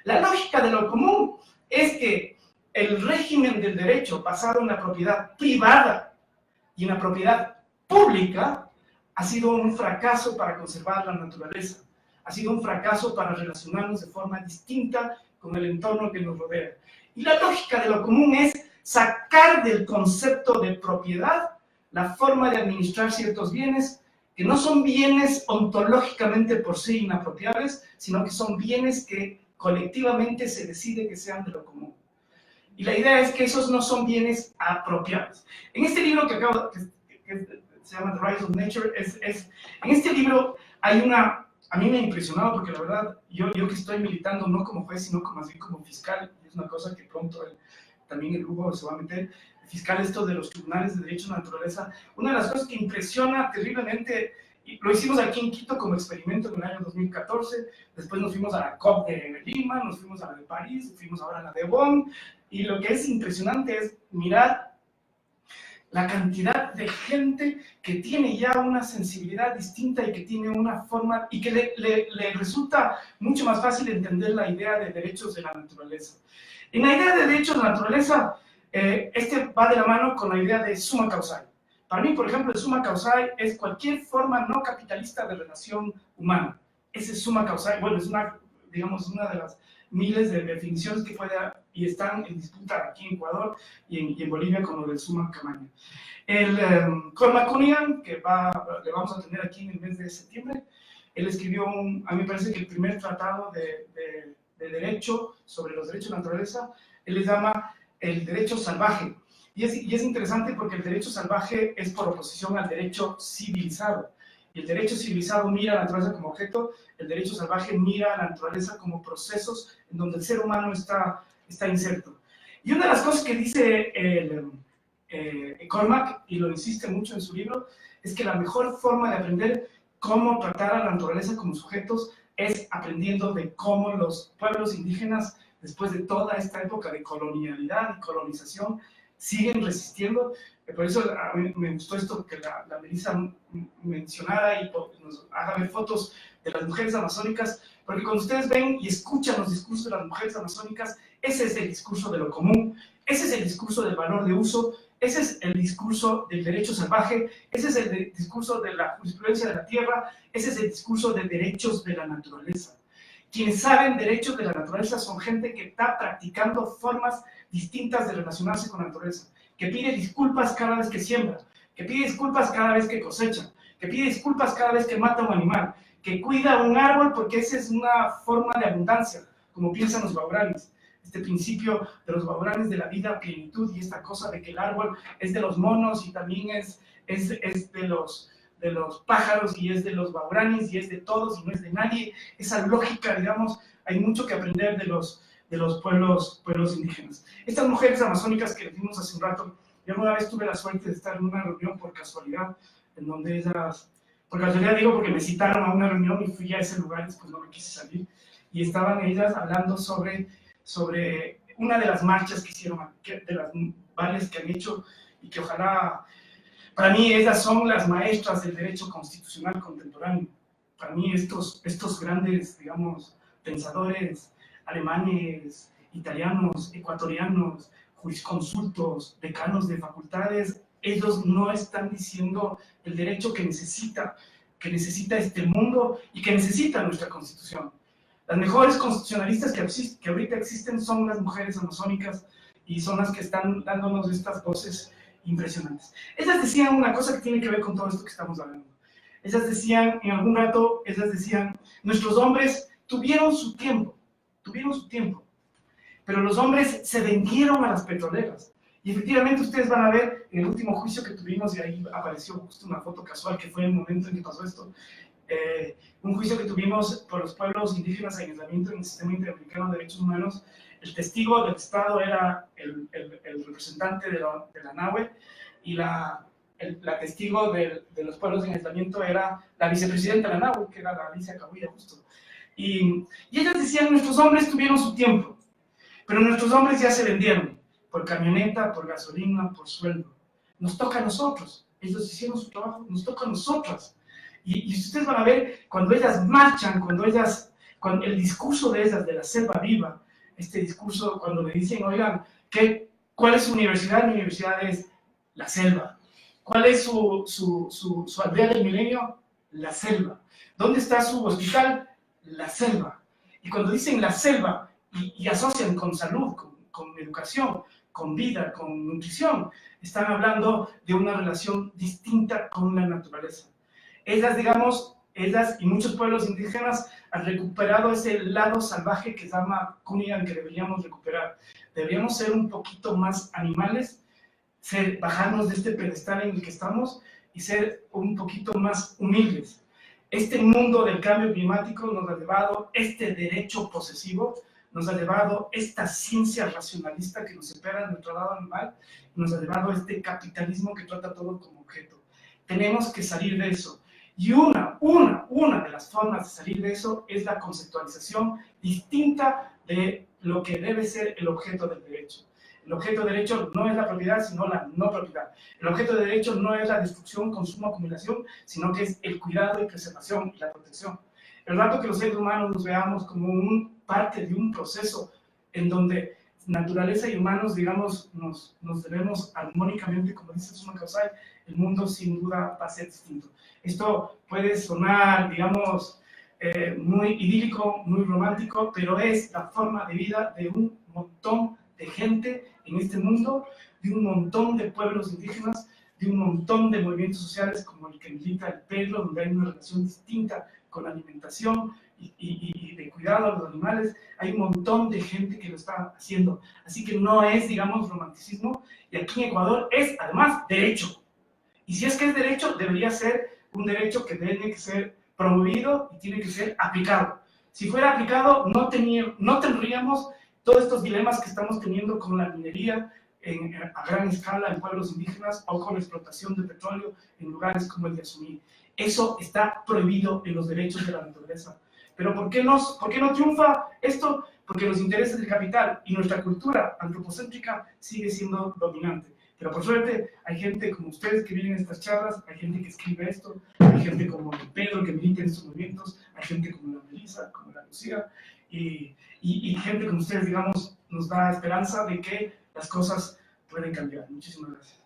La lógica de lo común es que el régimen del derecho basado en la propiedad privada y en la propiedad pública ha sido un fracaso para conservar la naturaleza, ha sido un fracaso para relacionarnos de forma distinta con el entorno que nos rodea. Y la lógica de lo común es sacar del concepto de propiedad la forma de administrar ciertos bienes que no son bienes ontológicamente por sí inapropiables, sino que son bienes que colectivamente se decide que sean de lo común. Y la idea es que esos no son bienes apropiados. En este libro que acabo, que se llama The Rise of Nature, en este libro hay una, a mí me ha impresionado porque la verdad, yo que estoy militando no como juez, sino más bien como fiscal, es una cosa que pronto también el Hugo se va a meter, el fiscal esto de los tribunales de derecho de la naturaleza, una de las cosas que impresiona terriblemente, y lo hicimos aquí en Quito como experimento en el año 2014, después nos fuimos a la COP de Lima, nos fuimos a la de París, fuimos ahora a la de Bonn, y lo que es impresionante es mirar la cantidad de gente que tiene ya una sensibilidad distinta y que tiene una forma, y que le resulta mucho más fácil entender la idea de derechos de la naturaleza. En la idea de derechos de la naturaleza, va de la mano con la idea de summa causae. Para mí, por ejemplo, el summa causae es cualquier forma no capitalista de relación humana. Ese es summa causae, bueno, es una, digamos, una de las miles de definiciones que puede y están en disputa aquí en Ecuador y en Bolivia con lo del summa causae. El Cormac Cunningham, que le vamos a tener aquí en el mes de septiembre, él escribió, a mí me parece que el primer tratado de derecho sobre los derechos de la naturaleza, él les llama el derecho salvaje. Y es interesante porque el derecho salvaje es por oposición al derecho civilizado. Y el derecho civilizado mira a la naturaleza como objeto, el derecho salvaje mira a la naturaleza como procesos en donde el ser humano está inserto. Y una de las cosas que dice Cormac, y lo insiste mucho en su libro, es que la mejor forma de aprender cómo tratar a la naturaleza como sujetos es aprendiendo de cómo los pueblos indígenas, después de toda esta época de colonialidad y colonización, siguen resistiendo. Por eso a mí me gustó esto que la Melissa mencionara y nos haga ver fotos de las mujeres amazónicas, porque cuando ustedes ven y escuchan los discursos de las mujeres amazónicas, ese es el discurso de lo común, ese es el discurso del valor de uso, ese es el discurso del derecho salvaje, ese es el discurso de la jurisprudencia de la tierra, ese es el discurso de derechos de la naturaleza. Quienes saben derechos de la naturaleza son gente que está practicando formas distintas de relacionarse con la naturaleza, que pide disculpas cada vez que siembra, que pide disculpas cada vez que cosecha, que pide disculpas cada vez que mata a un animal, que cuida un árbol porque esa es una forma de abundancia, como piensan los guaraníes. Este principio de los guaraníes de la vida, plenitud, y esta cosa de que el árbol es de los monos y también es de los pájaros y es de los guaraníes y es de todos y no es de nadie. Esa lógica, digamos, hay mucho que aprender de los pueblos indígenas. Estas mujeres amazónicas que vimos hace un rato, yo alguna vez tuve la suerte de estar en una reunión por casualidad, en donde ellas, por casualidad digo porque me citaron a una reunión y fui a ese lugar y después no me quise salir, y estaban ellas hablando sobre una de las marchas que hicieron, de las varias que han hecho, y que ojalá, para mí ellas son las maestras del derecho constitucional contemporáneo. Para mí estos grandes, digamos, pensadores alemanes, italianos, ecuatorianos, jurisconsultos, decanos de facultades, ellos no están diciendo el derecho que necesita este mundo y que necesita nuestra Constitución. Las mejores constitucionalistas que ahorita existen son las mujeres amazónicas y son las que están dándonos estas voces impresionantes. Ellas decían una cosa que tiene que ver con todo esto que estamos hablando. Ellas decían, en algún rato, nuestros hombres tuvieron su tiempo, pero los hombres se vendieron a las petroleras. Y efectivamente ustedes van a ver en el último juicio que tuvimos, y ahí apareció justo una foto casual que fue el momento en que pasó esto, un juicio que tuvimos por los pueblos indígenas en aislamiento en el Sistema Interamericano de Derechos Humanos. El testigo del Estado era el representante de la NAHUE, y la testigo de los pueblos en aislamiento era la vicepresidenta de la NAHUE, que era la Alicia Cabuya, justo. Y ellos decían, nuestros hombres tuvieron su tiempo, pero nuestros hombres ya se vendieron, por camioneta, por gasolina, por sueldo. Nos toca a nosotros, ellos hicieron su trabajo, nos toca a nosotras. Y ustedes van a ver, cuando ellas marchan, cuando Cuando el discurso de esas, de la selva viva, este discurso cuando le dicen, oigan, ¿cuál es su universidad? Mi universidad es la selva. ¿Cuál es su aldea del milenio? La selva. ¿Dónde está su hospital? La selva. Y cuando dicen la selva y asocian con salud, con educación, con vida, con nutrición, están hablando de una relación distinta con la naturaleza. Ellas, digamos, ellas y muchos pueblos indígenas han recuperado ese lado salvaje que se llama Kunian, que deberíamos recuperar. Deberíamos ser un poquito más animales, bajarnos de este pedestal en el que estamos y ser un poquito más humildes. Este mundo del cambio climático nos ha llevado este derecho posesivo, nos ha llevado esta ciencia racionalista que nos separa de nuestro lado animal, nos ha llevado este capitalismo que trata todo como objeto. Tenemos que salir de eso. Y una de las formas de salir de eso es la conceptualización distinta de lo que debe ser el objeto del derecho. El objeto de derecho no es la propiedad, sino la no propiedad. El objeto de derecho no es la destrucción, consumo, acumulación, sino que es el cuidado y preservación y la protección. El rato que los seres humanos nos veamos como parte de un proceso en donde naturaleza y humanos, digamos, nos debemos armónicamente, como dice Suma Causay, el mundo sin duda va a ser distinto. Esto puede sonar, digamos, muy idílico, muy romántico, pero es la forma de vida de un montón de gente en este mundo, de un montón de pueblos indígenas, de un montón de movimientos sociales como el que milita el Pedro, donde hay una relación distinta con la alimentación y de cuidado a los animales. Hay un montón de gente que lo está haciendo. Así que no es, digamos, romanticismo, y aquí en Ecuador es, además, derecho. Y si es que es derecho, debería ser un derecho que tiene que ser promovido y tiene que ser aplicado. Si fuera aplicado, no tendríamos todos estos dilemas que estamos teniendo con la minería a gran escala en pueblos indígenas o con la explotación de petróleo en lugares como el de Asumí. Eso está prohibido en los derechos de la naturaleza. Pero ¿por qué no triunfa esto? Porque los intereses del capital y nuestra cultura antropocéntrica sigue siendo dominante. Pero por suerte hay gente como ustedes que vienen a estas charlas, hay gente que escribe esto, hay gente como el Pedro que milita en estos movimientos, hay gente como la Melissa, como la Lucía, y gente como ustedes, digamos, nos da esperanza de que las cosas pueden cambiar. Muchísimas gracias.